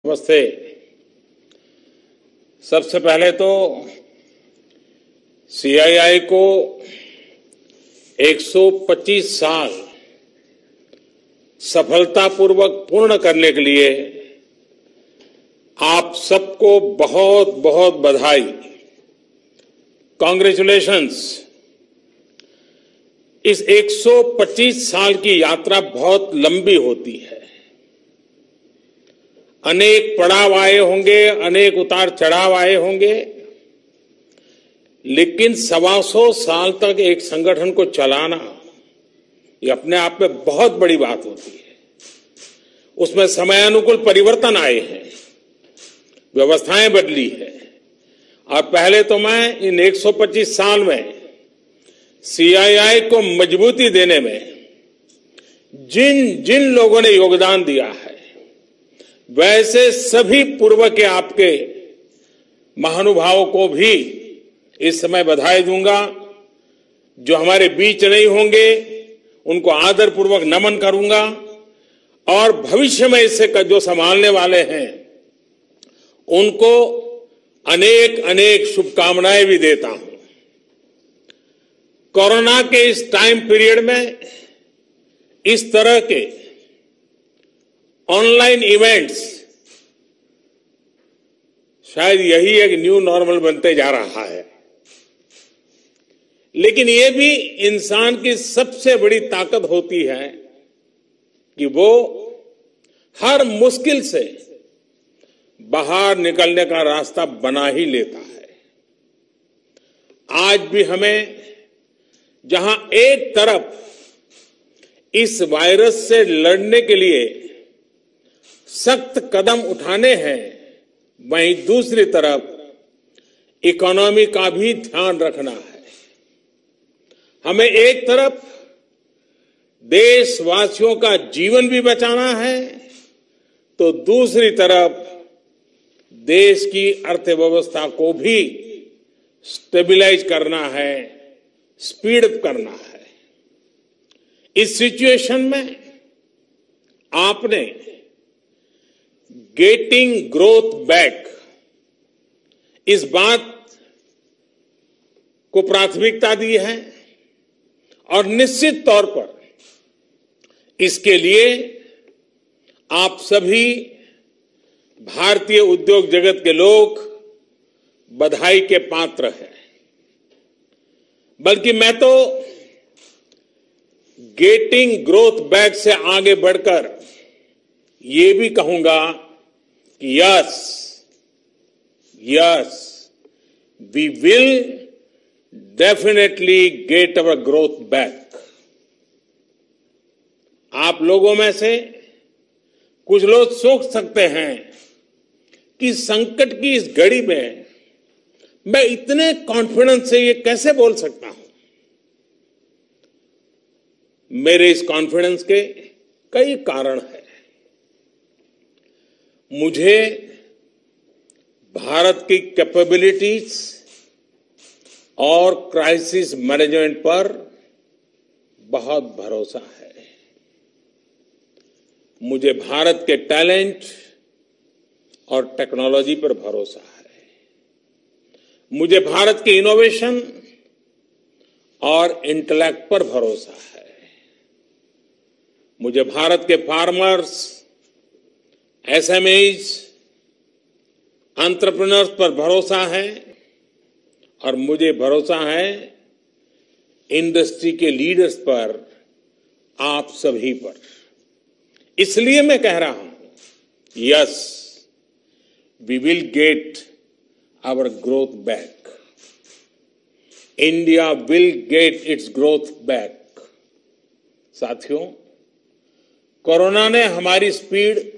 नमस्ते। सबसे पहले तो सीआईआई को 125 साल सफलतापूर्वक पूर्ण करने के लिए आप सबको बहुत बहुत बधाई। कांग्रेचुलेशंस। इस 125 साल की यात्रा बहुत लंबी होती है। अनेक पड़ाव आए होंगे, अनेक उतार चढ़ाव आए होंगे, लेकिन 125 साल तक एक संगठन को चलाना ये अपने आप में बहुत बड़ी बात होती है। उसमें समयानुकूल परिवर्तन आए हैं, व्यवस्थाएं बदली है। और पहले तो मैं इन 125 साल में सीआईआई को मजबूती देने में जिन जिन लोगों ने योगदान दिया है, वैसे सभी पूर्व के आपके महानुभावों को भी इस समय बधाई दूंगा। जो हमारे बीच नहीं होंगे उनको आदरपूर्वक नमन करूंगा, और भविष्य में इससे जो संभालने वाले हैं उनको अनेक अनेक शुभकामनाएं भी देता हूं। कोरोना के इस टाइम पीरियड में इस तरह के ऑनलाइन इवेंट्स शायद यही एक न्यू नॉर्मल बनते जा रहा है, लेकिन ये भी इंसान की सबसे बड़ी ताकत होती है कि वो हर मुश्किल से बाहर निकलने का रास्ता बना ही लेता है। आज भी हमें जहां एक तरफ इस वायरस से लड़ने के लिए सख्त कदम उठाने हैं, वहीं दूसरी तरफ इकोनॉमी का भी ध्यान रखना है। हमें एक तरफ देशवासियों का जीवन भी बचाना है, तो दूसरी तरफ देश की अर्थव्यवस्था को भी स्टेबलाइज करना है, स्पीड अप करना है। इस सिचुएशन में आपने गेटिंग ग्रोथ बैक इस बात को प्राथमिकता दी है, और निश्चित तौर पर इसके लिए आप सभी भारतीय उद्योग जगत के लोग बधाई के पात्र हैं। बल्कि मैं तो गेटिंग ग्रोथ बैक से आगे बढ़कर ये भी कहूंगा कि yes we will definitely get our growth back. आप लोगों में से कुछ लोग सोच सकते हैं कि संकट की इस घड़ी में मैं इतने कॉन्फिडेंस से ये कैसे बोल सकता हूं। मेरे इस कॉन्फिडेंस के कई कारण हैं। मुझे भारत की कैपेबिलिटीज और क्राइसिस मैनेजमेंट पर बहुत भरोसा है। मुझे भारत के टैलेंट और टेक्नोलॉजी पर भरोसा है। मुझे भारत के इनोवेशन और इंटेलेक्ट पर भरोसा है। मुझे भारत के फार्मर्स, एसएमईज, एंटरप्रेन्योर्स पर भरोसा है, और मुझे भरोसा है इंडस्ट्री के लीडर्स पर, आप सभी पर। इसलिए मैं कह रहा हूं, yes we will get our growth back. India will get its growth back. साथियों, कोरोना ने हमारी स्पीड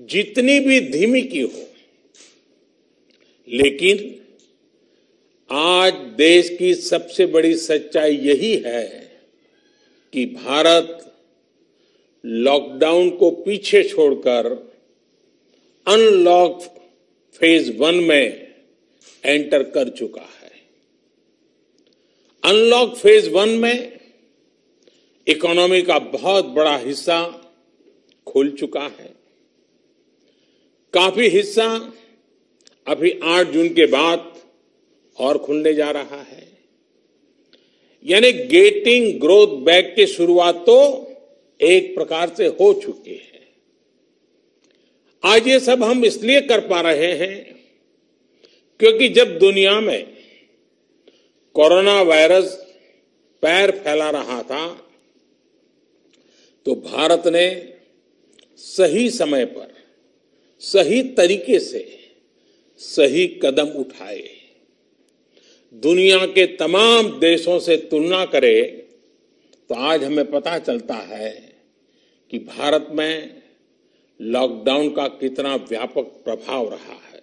जितनी भी धीमी की हो, लेकिन आज देश की सबसे बड़ी सच्चाई यही है कि भारत लॉकडाउन को पीछे छोड़कर अनलॉक फेज 1 में एंटर कर चुका है। अनलॉक फेज 1 में इकोनॉमी का बहुत बड़ा हिस्सा खुल चुका है। काफी हिस्सा अभी 8 जून के बाद और खुलने जा रहा है। यानी गेटिंग ग्रोथ बैक की शुरुआत तो एक प्रकार से हो चुकी है। आज ये सब हम इसलिए कर पा रहे हैं क्योंकि जब दुनिया में कोरोना वायरस पैर फैला रहा था तो भारत ने सही समय पर सही तरीके से सही कदम उठाए। दुनिया के तमाम देशों से तुलना करें तो आज हमें पता चलता है कि भारत में लॉकडाउन का कितना व्यापक प्रभाव रहा है।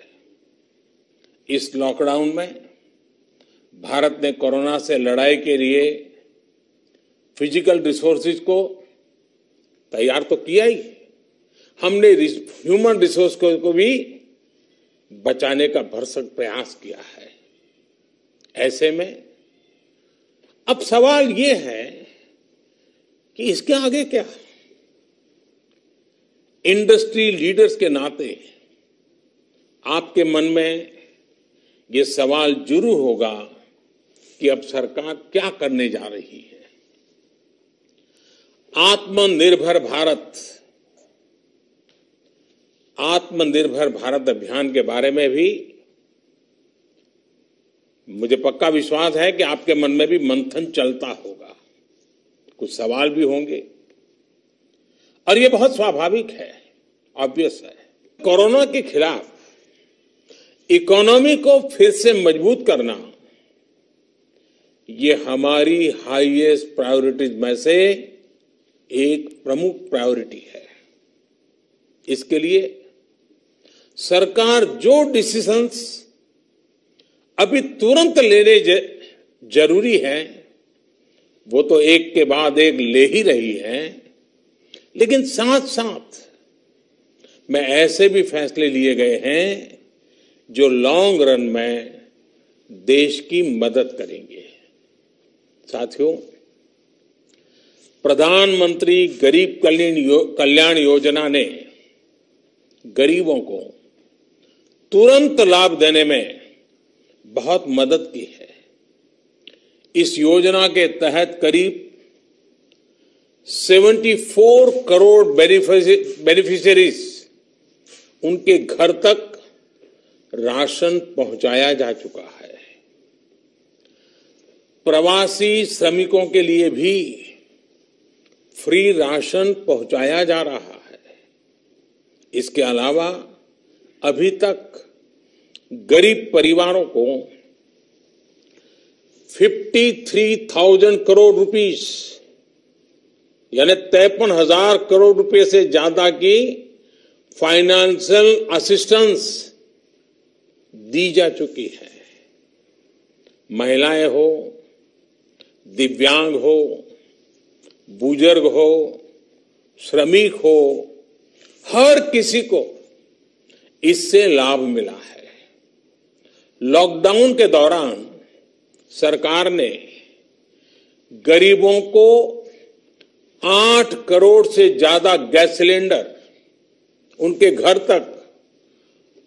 इस लॉकडाउन में भारत ने कोरोना से लड़ाई के लिए फिजिकल रिसोर्सेज को तैयार तो किया ही, हमने ह्यूमन रिसोर्स को भी बचाने का भरसक प्रयास किया है। ऐसे में अब सवाल ये है कि इसके आगे क्या? इंडस्ट्री लीडर्स के नाते आपके मन में ये सवाल जरूर होगा कि अब सरकार क्या करने जा रही है। आत्मनिर्भर भारत अभियान के बारे में भी मुझे पक्का विश्वास है कि आपके मन में भी मंथन चलता होगा, कुछ सवाल भी होंगे और ये बहुत स्वाभाविक है, ऑब्वियस है। कोरोना के खिलाफ इकोनॉमी को फिर से मजबूत करना ये हमारी हाईएस्ट प्रायोरिटीज में से एक प्रमुख प्रायोरिटी है। इसके लिए सरकार जो डिसीजंस अभी तुरंत लेने जरूरी है वो तो एक के बाद एक ले ही रही है, लेकिन साथ साथ में ऐसे भी फैसले लिए गए हैं जो लॉन्ग रन में देश की मदद करेंगे। साथियों, प्रधानमंत्री गरीब कल्याण योजना ने गरीबों को तुरंत लाभ देने में बहुत मदद की है। इस योजना के तहत करीब 74 करोड़ बेनिफिशियरीज उनके घर तक राशन पहुंचाया जा चुका है। प्रवासी श्रमिकों के लिए भी फ्री राशन पहुंचाया जा रहा है। इसके अलावा अभी तक गरीब परिवारों को 53,000 करोड़ रुपीस यानी 53,000 करोड़ रुपए से ज्यादा की फाइनेंशियल असिस्टेंस दी जा चुकी है। महिलाएं हो, दिव्यांग हो, बुजुर्ग हो, श्रमिक हो, हर किसी को इससे लाभ मिला है। लॉकडाउन के दौरान सरकार ने गरीबों को 8 करोड़ से ज्यादा गैस सिलेंडर उनके घर तक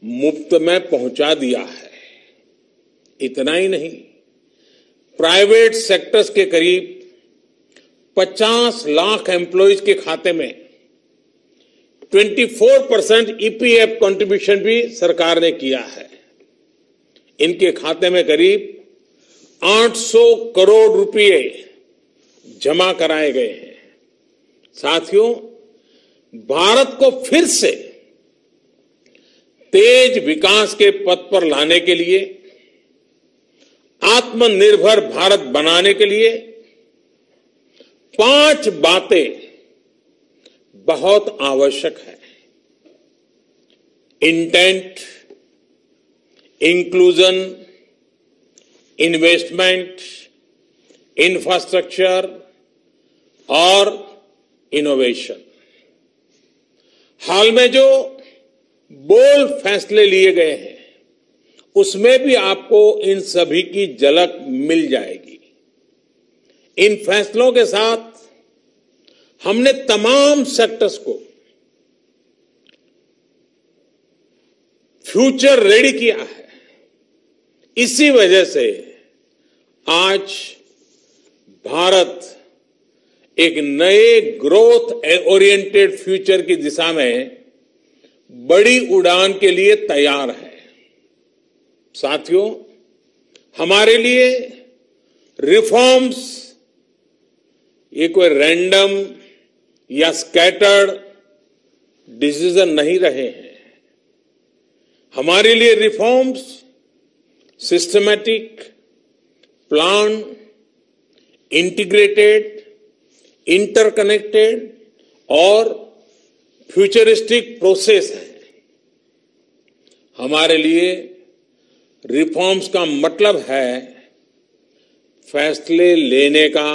मुफ्त में पहुंचा दिया है। इतना ही नहीं, प्राइवेट सेक्टर्स के करीब 50 लाख एम्प्लॉइज के खाते में 24% ईपीएफ कंट्रीब्यूशन भी सरकार ने किया है। इनके खाते में करीब 800 करोड़ रुपए जमा कराए गए हैं। साथियों, भारत को फिर से तेज विकास के पथ पर लाने के लिए, आत्मनिर्भर भारत बनाने के लिए 5 बातें बहुत आवश्यक है। इंटेंट, इंक्लूजन, इन्वेस्टमेंट, इंफ्रास्ट्रक्चर और इनोवेशन। हाल में जो बोल्ड फैसले लिए गए हैं उसमें भी आपको इन सभी की झलक मिल जाएगी। इन फैसलों के साथ हमने तमाम सेक्टर्स को फ्यूचर रेडी किया है। इसी वजह से आज भारत एक नए ग्रोथ ओरिएंटेड फ्यूचर की दिशा में बड़ी उड़ान के लिए तैयार है। साथियों, हमारे लिए रिफॉर्म्स ये कोई रैंडम या स्कैटर्ड डिसीजन नहीं रहे हैं। हमारे लिए reforms systematic, plan, integrated, interconnected और फ्यूचरिस्टिक प्रोसेस है। हमारे लिए रिफॉर्म्स का मतलब है फैसले लेने का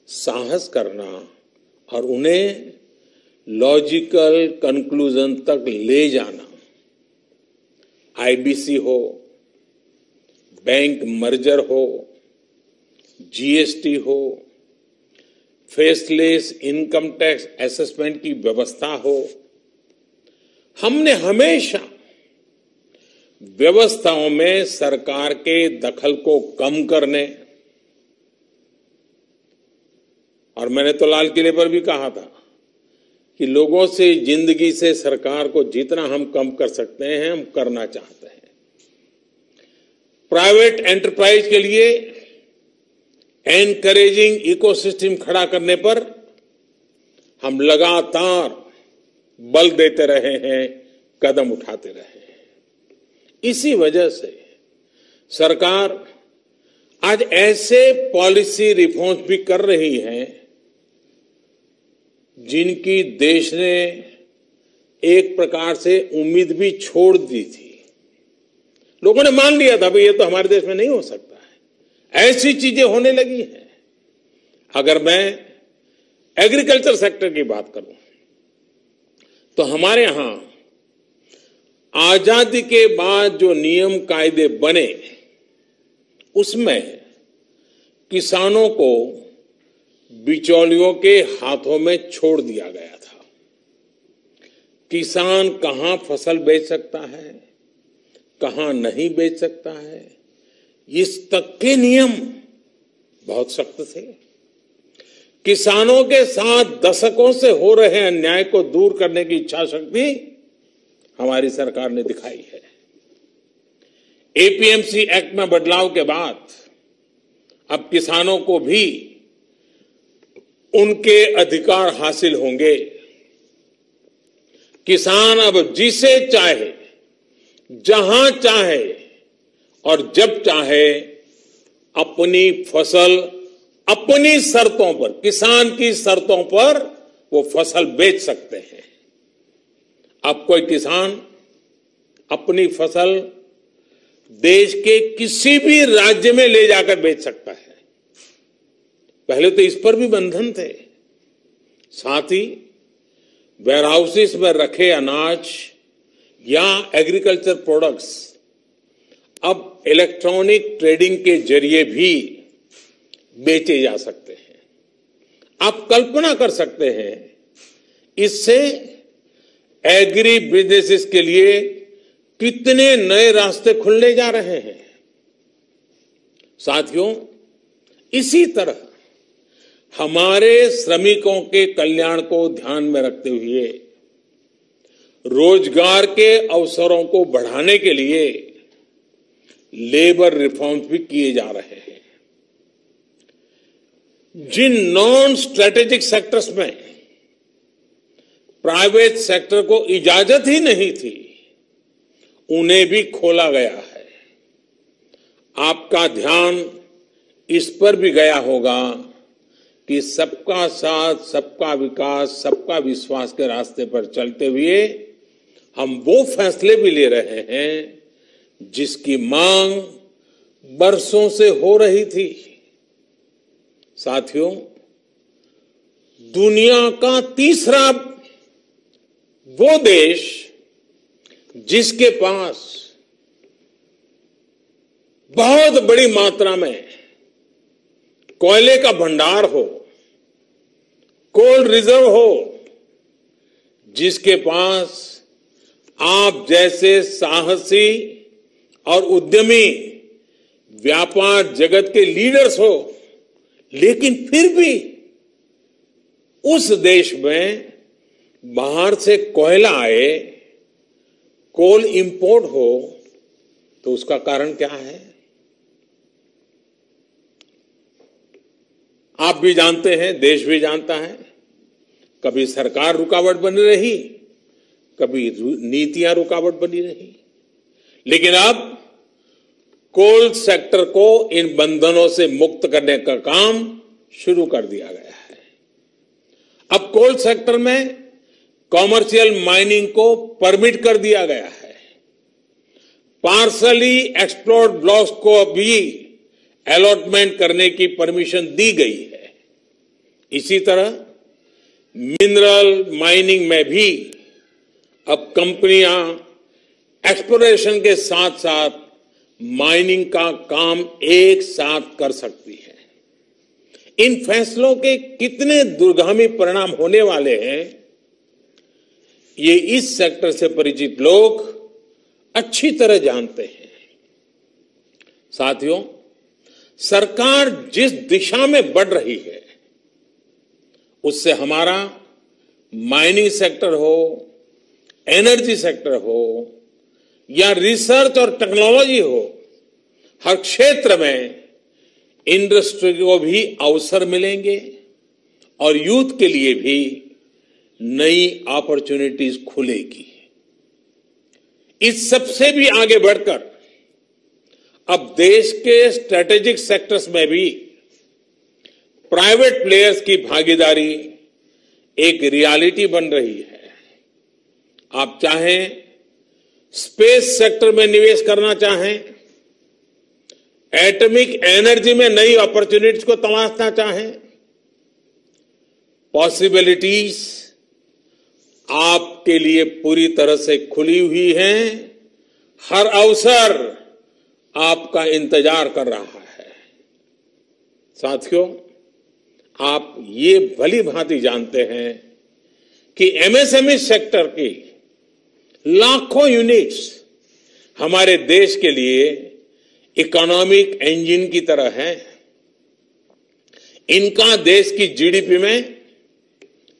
साहस करना और उन्हें लॉजिकल कंक्लूजन तक ले जाना। आईबीसी हो, बैंक मर्जर हो, जीएसटी हो, फेसलेस इनकम टैक्स असेसमेंट की व्यवस्था हो, हमने हमेशा व्यवस्थाओं में सरकार के दखल को कम करने, और मैंने तो लाल किले पर भी कहा था कि लोगों से, जिंदगी से सरकार को जितना हम कम कर सकते हैं हम करना चाहते हैं। प्राइवेट एंटरप्राइज के लिए एनकरेजिंग इकोसिस्टम खड़ा करने पर हम लगातार बल देते रहे हैं, कदम उठाते रहे हैं। इसी वजह से सरकार आज ऐसे पॉलिसी रिफॉर्म्स भी कर रही है जिनकी देश ने एक प्रकार से उम्मीद भी छोड़ दी थी। लोगों ने मान लिया था भाई ये तो हमारे देश में नहीं हो सकता है, ऐसी चीजें होने लगी हैं। अगर मैं एग्रीकल्चर सेक्टर की बात करूं तो हमारे यहां आजादी के बाद जो नियम कायदे बने उसमें किसानों को बिचौलियों के हाथों में छोड़ दिया गया था। किसान कहां फसल बेच सकता है, कहां नहीं बेच सकता है, इस तक के नियम बहुत सख्त थे। किसानों के साथ दशकों से हो रहे अन्याय को दूर करने की इच्छा शक्ति हमारी सरकार ने दिखाई है। एपीएमसी एक्ट में बदलाव के बाद अब किसानों को भी उनके अधिकार हासिल होंगे। किसान अब जिसे चाहे, जहां चाहे और जब चाहे अपनी फसल अपनी शर्तों पर, किसान की शर्तों पर वो फसल बेच सकते हैं। अब कोई किसान अपनी फसल देश के किसी भी राज्य में ले जाकर बेच सकता है। पहले तो इस पर भी बंधन थे। साथ ही वेयरहाउसेस में रखे अनाज या एग्रीकल्चर प्रोडक्ट्स अब इलेक्ट्रॉनिक ट्रेडिंग के जरिए भी बेचे जा सकते हैं। आप कल्पना कर सकते हैं इससे एग्री बिजनेसेस के लिए कितने नए रास्ते खुलने जा रहे हैं। साथियों, इसी तरह हमारे श्रमिकों के कल्याण को ध्यान में रखते हुए रोजगार के अवसरों को बढ़ाने के लिए लेबर रिफॉर्म्स भी किए जा रहे हैं। जिन नॉन स्ट्रेटेजिक सेक्टर्स में प्राइवेट सेक्टर को इजाजत ही नहीं थी उन्हें भी खोला गया है। आपका ध्यान इस पर भी गया होगा कि सबका साथ, सबका विकास, सबका विश्वास के रास्ते पर चलते हुए हम वो फैसले भी ले रहे हैं जिसकी मांग बरसों से हो रही थी। साथियों, दुनिया का तीसरा वो देश जिसके पास बहुत बड़ी मात्रा में कोयले का भंडार हो, कोल रिजर्व हो, जिसके पास आप जैसे साहसी और उद्यमी व्यापार जगत के लीडर्स हो, लेकिन फिर भी उस देश में बाहर से कोयला आए, कोल इंपोर्ट हो, तो उसका कारण क्या है? आप भी जानते हैं, देश भी जानता है। कभी सरकार रुकावट बनी रही, कभी नीतियां रुकावट बनी रही, लेकिन अब कोल सेक्टर को इन बंधनों से मुक्त करने का काम शुरू कर दिया गया है। अब कोल सेक्टर में कॉमर्शियल माइनिंग को परमिट कर दिया गया है। पार्सली एक्सप्लोर्ड ब्लॉक्स को भी अलॉटमेंट करने की परमिशन दी गई है। इसी तरह मिनरल माइनिंग में भी अब कंपनियां एक्सप्लोरेशन के साथ साथ माइनिंग का काम एक साथ कर सकती है। इन फैसलों के कितने दूरगामी परिणाम होने वाले हैं, ये इस सेक्टर से परिचित लोग अच्छी तरह जानते हैं। साथियों, सरकार जिस दिशा में बढ़ रही है, उससे हमारा माइनिंग सेक्टर हो, एनर्जी सेक्टर हो या रिसर्च और टेक्नोलॉजी हो, हर क्षेत्र में इंडस्ट्री को भी अवसर मिलेंगे और यूथ के लिए भी नई अपॉर्चुनिटीज खुलेगी। इस सबसे भी आगे बढ़कर अब देश के स्ट्रेटेजिक सेक्टर्स में भी प्राइवेट प्लेयर्स की भागीदारी एक रियलिटी बन रही है। आप चाहें स्पेस सेक्टर में निवेश करना चाहें, एटॉमिक एनर्जी में नई अपॉर्चुनिटीज को तलाशना चाहें, पॉसिबिलिटीज आपके लिए पूरी तरह से खुली हुई हैं। हर अवसर आपका इंतजार कर रहा है। साथियों, आप ये भली भांति जानते हैं कि एमएसएमई सेक्टर की लाखों यूनिट्स हमारे देश के लिए इकोनॉमिक इंजन की तरह है। इनका देश की जीडीपी में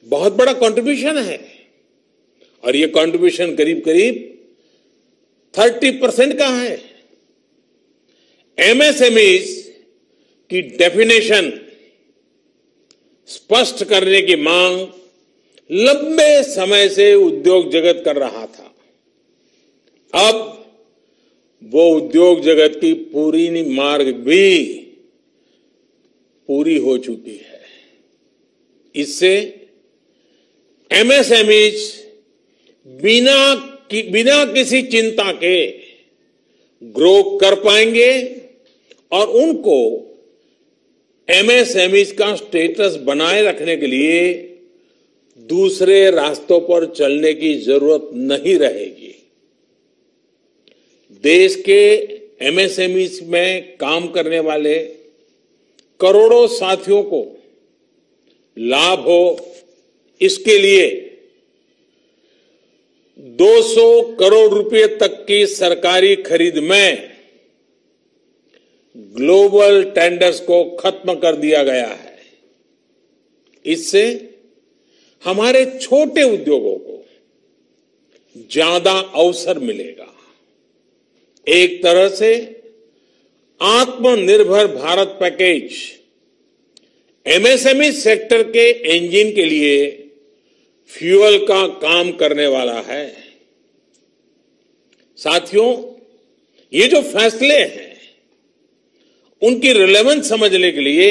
बहुत बड़ा कंट्रीब्यूशन है और ये कंट्रीब्यूशन करीब करीब 30% का है। एमएसएमईज की डेफिनेशन स्पष्ट करने की मांग लंबे समय से उद्योग जगत कर रहा था। अब वो उद्योग जगत की पूरी मार्ग भी पूरी हो चुकी है। इससे एमएसएमईज बिना किसी चिंता के ग्रो कर पाएंगे और उनको एमएसएमईज का स्टेटस बनाए रखने के लिए दूसरे रास्तों पर चलने की जरूरत नहीं रहेगी। देश के एमएसएमईज में काम करने वाले करोड़ों साथियों को लाभ हो, इसके लिए 200 करोड़ रुपए तक की सरकारी खरीद में ग्लोबल टेंडर्स को खत्म कर दिया गया है। इससे हमारे छोटे उद्योगों को ज्यादा अवसर मिलेगा। एक तरह से आत्मनिर्भर भारत पैकेज एमएसएमई सेक्टर के इंजन के लिए फ्यूल का काम करने वाला है। साथियों, ये जो फैसले हैं उनकी रिलेवेंस समझने के लिए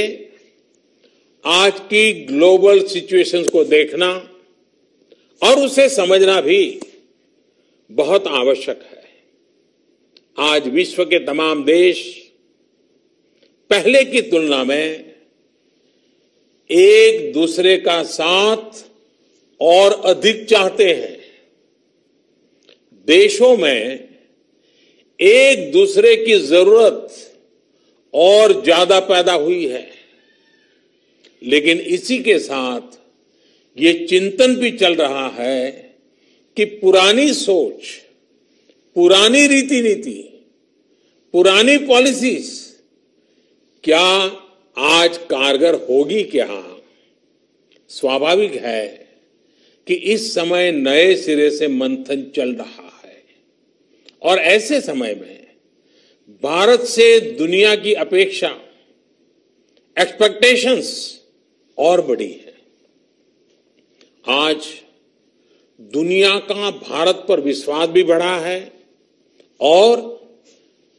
आज की ग्लोबल सिचुएशंस को देखना और उसे समझना भी बहुत आवश्यक है। आज विश्व के तमाम देश पहले की तुलना में एक दूसरे का साथ और अधिक चाहते हैं। देशों में एक दूसरे की जरूरत और ज्यादा पैदा हुई है, लेकिन इसी के साथ ये चिंतन भी चल रहा है कि पुरानी सोच पुरानी रीति नीति, पुरानी पॉलिसीज क्या आज कारगर होगी क्या? स्वाभाविक है कि इस समय नए सिरे से मंथन चल रहा है और ऐसे समय में भारत से दुनिया की अपेक्षा, एक्सपेक्टेशंस और बड़ी है। आज दुनिया का भारत पर विश्वास भी बढ़ा है और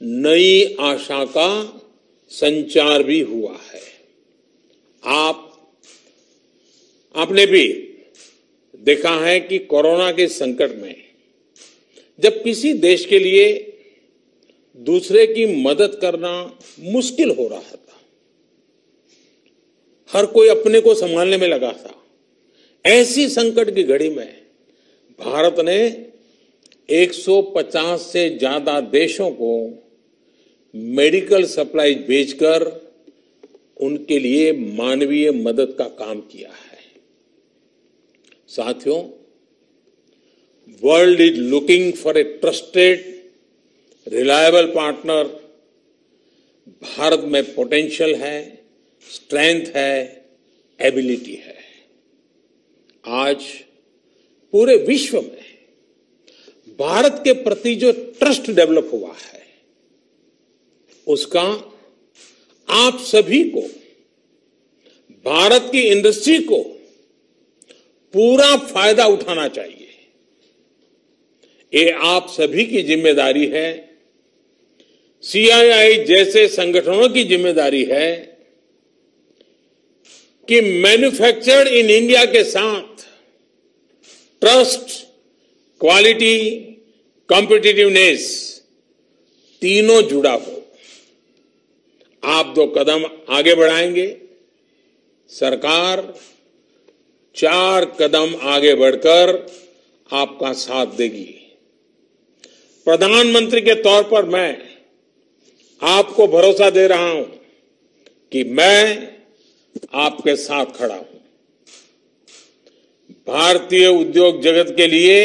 नई आशा का संचार भी हुआ है। आपने भी देखा है कि कोरोना के संकट में जब किसी देश के लिए दूसरे की मदद करना मुश्किल हो रहा था, हर कोई अपने को संभालने में लगा था, ऐसी संकट की घड़ी में भारत ने 150 से ज्यादा देशों को मेडिकल सप्लाई भेजकर उनके लिए मानवीय मदद का काम किया है। साथियों, world is looking for a trusted reliable partner. Bharat में पोटेंशियल है, स्ट्रेंथ है, एबिलिटी है। आज पूरे विश्व में भारत के प्रति जो ट्रस्ट डेवलप हुआ है, उसका आप सभी को, भारत की इंडस्ट्री को पूरा फायदा उठाना चाहिए। ये आप सभी की जिम्मेदारी है, सीआईआई जैसे संगठनों की जिम्मेदारी है कि मैन्युफैक्चर्ड इन इंडिया के साथ ट्रस्ट, क्वालिटी, कॉम्पिटिटिवनेस तीनों जुड़ा हो। आप 2 कदम आगे बढ़ाएंगे, सरकार 4 कदम आगे बढ़कर आपका साथ देगी। प्रधानमंत्री के तौर पर मैं आपको भरोसा दे रहा हूं कि मैं आपके साथ खड़ा हूं। भारतीय उद्योग जगत के लिए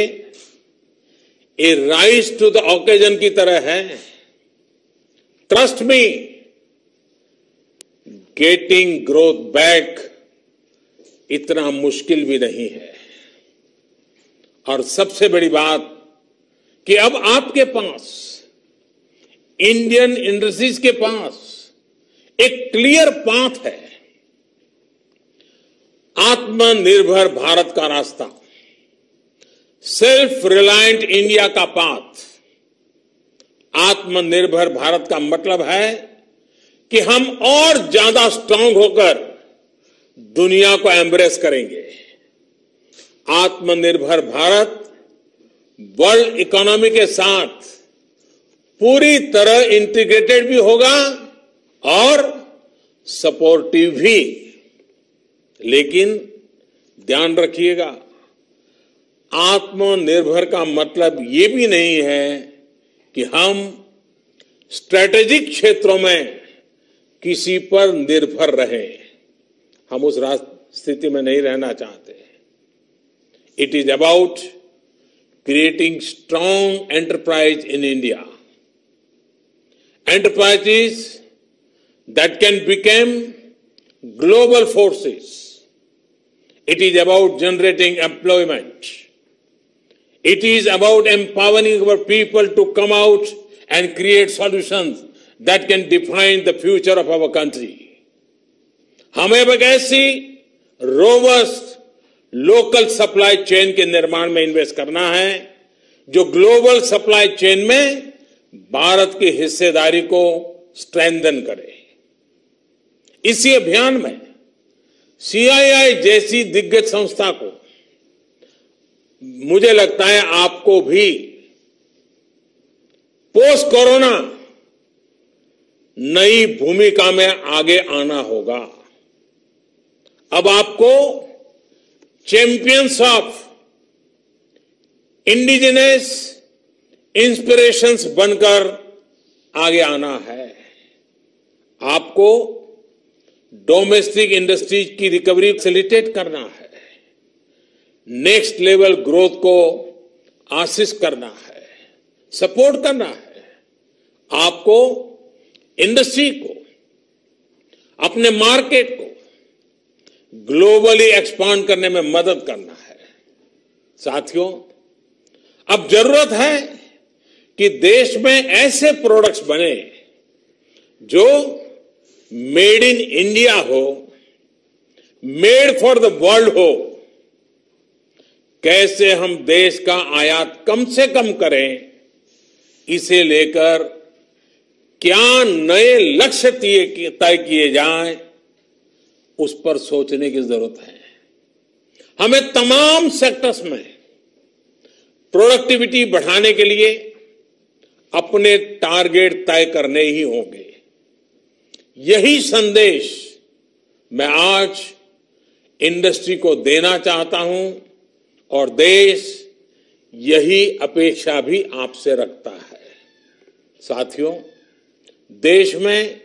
ये राइज टू द ओकेजन की तरह है। Trust me, getting growth back इतना मुश्किल भी नहीं है। और सबसे बड़ी बात कि अब आपके पास, इंडियन इंडस्ट्रीज के पास एक क्लियर पाथ है। आत्मनिर्भर भारत का रास्ता, सेल्फ रिलायंट इंडिया का पाथ। आत्मनिर्भर भारत का मतलब है कि हम और ज्यादा स्ट्रांग होकर दुनिया को एम्ब्रेस करेंगे। आत्मनिर्भर भारत वर्ल्ड इकोनॉमी के साथ पूरी तरह इंटीग्रेटेड भी होगा और सपोर्टिव भी। लेकिन ध्यान रखिएगा, आत्मनिर्भर का मतलब ये भी नहीं है कि हम स्ट्रेटेजिक क्षेत्रों में किसी पर निर्भर रहें। हम उस स्थिति में नहीं रहना चाहते। It is about creating strong enterprise in India, enterprises that can become global forces. It is about generating employment. It is about empowering our people to come out and create solutions that can define the future of our country. हमें एक ऐसी robust local supply chain के निर्माण में invest करना है जो global supply chain में भारत की हिस्सेदारी को स्ट्रेंथन करे। इसी अभियान में सीआईआई जैसी दिग्गज संस्था को, मुझे लगता है आपको भी पोस्ट कोरोना नई भूमिका में आगे आना होगा। अब आपको चैंपियंस ऑफ इंडिजिनस इंस्पिरेशंस बनकर आगे आना है। आपको डोमेस्टिक इंडस्ट्रीज की रिकवरी फैसिलिटेट करना है, नेक्स्ट लेवल ग्रोथ को आसिस्ट करना है, सपोर्ट करना है, आपको इंडस्ट्री को, अपने मार्केट को ग्लोबली एक्सपांड करने में मदद करना है। साथियों, अब जरूरत है कि देश में ऐसे प्रोडक्ट्स बने जो मेड इन इंडिया हो, मेड फॉर द वर्ल्ड हो। कैसे हम देश का आयात कम से कम करें, इसे लेकर क्या नए लक्ष्य तय किए जाएं, उस पर सोचने की जरूरत है। हमें तमाम सेक्टर्स में प्रोडक्टिविटी बढ़ाने के लिए अपने टारगेट तय करने ही होंगे। यही संदेश मैं आज इंडस्ट्री को देना चाहता हूं और देश यही अपेक्षा भी आपसे रखता है। साथियों, देश में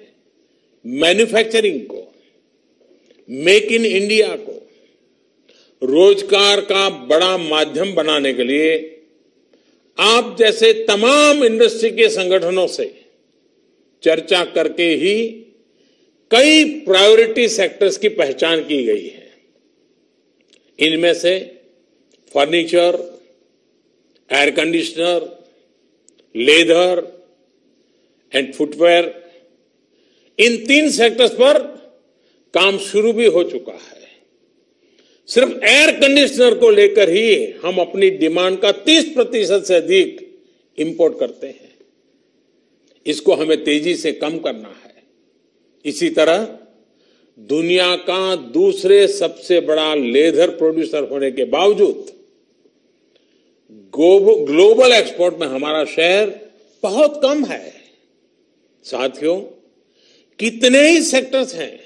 मैन्युफैक्चरिंग को, मेक इन इंडिया को रोजगार का बड़ा माध्यम बनाने के लिए आप जैसे तमाम इंडस्ट्री के संगठनों से चर्चा करके ही कई प्रायोरिटी सेक्टर्स की पहचान की गई है। इनमें से furniture, air conditioner, leather and footwear, in 3 sectors पर काम शुरू भी हो चुका है। सिर्फ एयर कंडीशनर को लेकर ही हम अपनी डिमांड का 30% से अधिक इंपोर्ट करते हैं। इसको हमें तेजी से कम करना है। इसी तरह दुनिया का दूसरे सबसे बड़ा लेदर प्रोड्यूसर होने के बावजूद ग्लोबल एक्सपोर्ट में हमारा शेयर बहुत कम है। साथियों, कितने ही सेक्टर्स हैं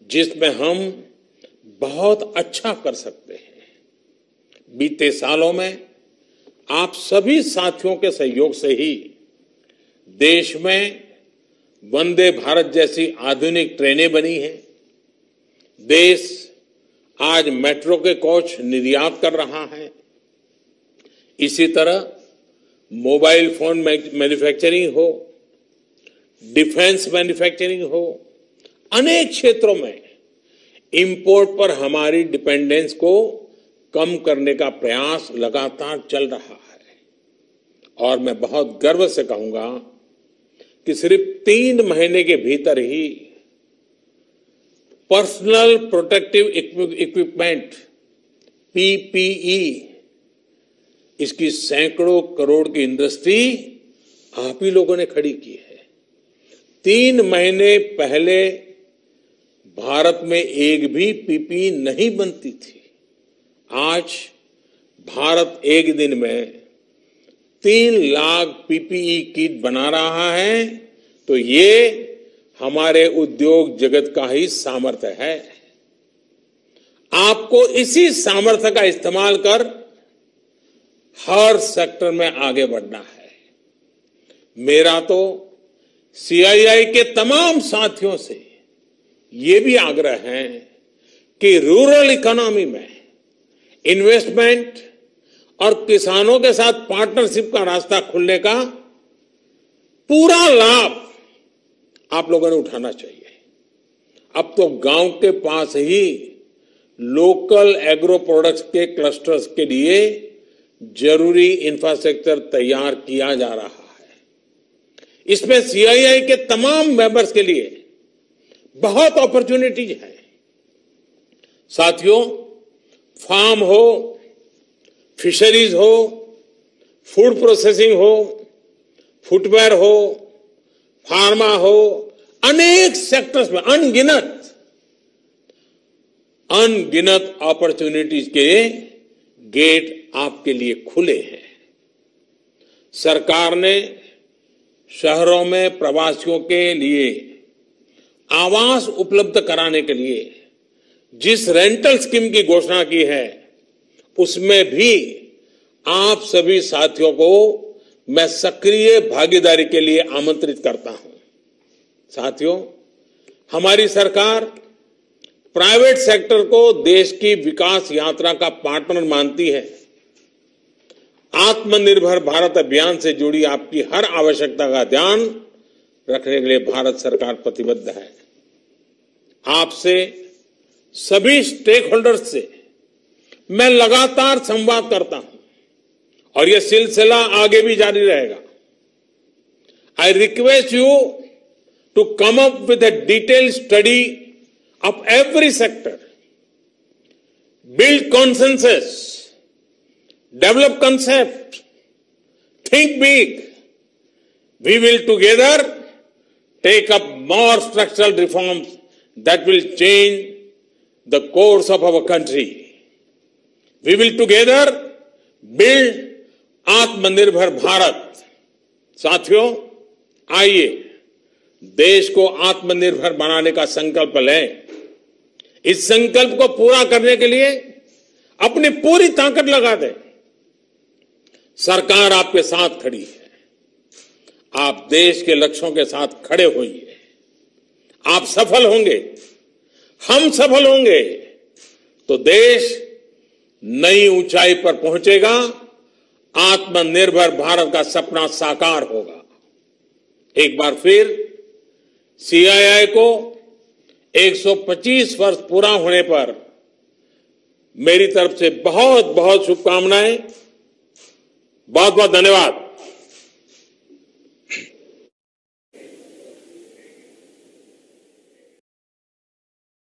जिसमें हम बहुत अच्छा कर सकते हैं। बीते सालों में आप सभी साथियों के सहयोग से ही देश में वंदे भारत जैसी आधुनिक ट्रेनें बनी हैं। देश आज मेट्रो के कोच निर्यात कर रहा है। इसी तरह मोबाइल फोन मैन्युफैक्चरिंग हो, डिफेंस मैन्युफैक्चरिंग हो, अनेक क्षेत्रों में इंपोर्ट पर हमारी डिपेंडेंस को कम करने का प्रयास लगातार चल रहा है। और मैं बहुत गर्व से कहूंगा कि सिर्फ 3 महीने के भीतर ही पर्सनल प्रोटेक्टिव इक्विपमेंट पीपीई, इसकी सैकड़ों करोड़ की इंडस्ट्री आप ही लोगों ने खड़ी की है। 3 महीने पहले भारत में एक भी पीपीई नहीं बनती थी। आज भारत एक दिन में 3 लाख पीपीई किट बना रहा है, तो ये हमारे उद्योग जगत का ही सामर्थ्य है। आपको इसी सामर्थ्य का इस्तेमाल कर हर सेक्टर में आगे बढ़ना है। मेरा तो सीआईआई के तमाम साथियों से ये भी आग्रह है कि रूरल इकोनॉमी में इन्वेस्टमेंट और किसानों के साथ पार्टनरशिप का रास्ता खुलने का पूरा लाभ आप लोगों ने उठाना चाहिए। अब तो गांव के पास ही लोकल एग्रो प्रोडक्ट्स के क्लस्टर्स के लिए जरूरी इंफ्रास्ट्रक्चर तैयार किया जा रहा है। इसमें सीआईआई के तमाम मेंबर्स के लिए बहुत अपॉर्चुनिटीज है। साथियों, फार्म हो, फिशरीज हो, फूड प्रोसेसिंग हो, फुटवेयर हो, फार्मा हो, अनेक सेक्टर्स में अनगिनत अपॉर्चुनिटीज के गेट आपके लिए खुले हैं। सरकार ने शहरों में प्रवासियों के लिए आवास उपलब्ध कराने के लिए जिस रेंटल स्कीम की घोषणा की है, उसमें भी आप सभी साथियों को मैं सक्रिय भागीदारी के लिए आमंत्रित करता हूं। साथियों, हमारी सरकार प्राइवेट सेक्टर को देश की विकास यात्रा का पार्टनर मानती है आत्मनिर्भर भारत अभियान से जुड़ी आपकी हर आवश्यकता का ध्यान रखने के लिए भारत सरकार प्रतिबद्ध है। आपसे सभी स्टेक होल्डर्स से मैं लगातार संवाद करता हूं और यह सिलसिला आगे भी जारी रहेगा। I request you to come up with a detailed study of every sector, build consensus, develop concept, think big. We will together take up more structural reforms that will change the course of our country. We will together build आत्मनिर्भर भारत। साथियों, आइए देश को आत्मनिर्भर बनाने का संकल्प लें। इस संकल्प को पूरा करने के लिए अपनी पूरी ताकत लगा दें। सरकार आपके साथ खड़ी है। आप देश के लक्ष्यों के साथ खड़े होइए। आप सफल होंगे, हम सफल होंगे तो देश नई ऊंचाई पर पहुंचेगा। आत्मनिर्भर भारत का सपना साकार होगा। एक बार फिर सीआईआई को 125 वर्ष पूरा होने पर मेरी तरफ से बहुत बहुत शुभकामनाएं। बहुत बहुत धन्यवाद।